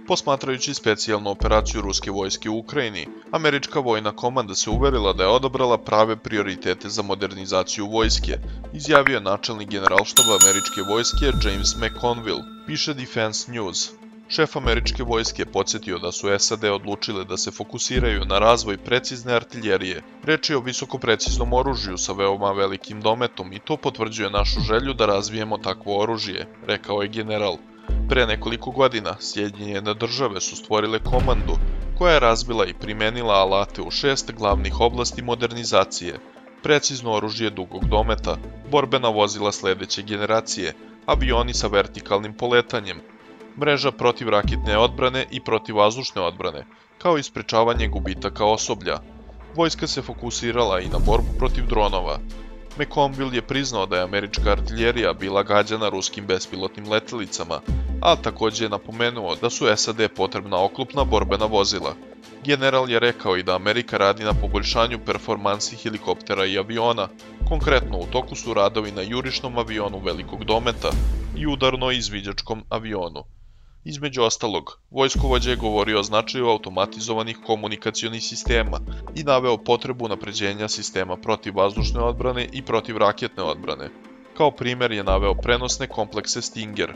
Posmatrajući specijalnu operaciju ruske vojske u Ukrajini, američka vojna komanda se uverila da je odabrala prave prioritete za modernizaciju vojske, izjavio je načelnik generalštaba američke vojske James McConville, piše Defense News. Šef američke vojske je podsjetio da su SAD odlučile da se fokusiraju na razvoj precizne artiljerije. Reč je o visokopreciznom oružju sa veoma velikim dometom i to potvrđuje našu želju da razvijemo takvo oružje, rekao je general. Pre nekoliko godina Sjedinjene države su stvorile komandu koja je razvila i primenila alate u 6 glavnih oblasti modernizacije: precizno oružje dugog dometa, borbena vozila sledeće generacije, avioni sa vertikalnim poletanjem, mreža protivraketne odbrane i protivvazdušne odbrane, kao i sprečavanje gubitaka osoblja. Vojska se fokusirala i na borbu protiv dronova. McConville je priznao da je američka artiljerija bila gađana ruskim bespilotnim letelicama, a takođe je napomenuo da su SAD potrebna oklopna borbena vozila. General je rekao i da Amerika radi na poboljšanju performansi helikoptera i aviona, konkretno u toku su radovi na jurišnom avionu velikog dometa i udarno-izviđačkom avionu. Između ostalog, vojskovođa je govorio o značaju automatizovanih komunikacionih sistema i naveo potrebu unapređenja sistema protivvazdušne odbrane i protivraketne odbrane. Kao primer je naveo prenosne komplekse Stinger.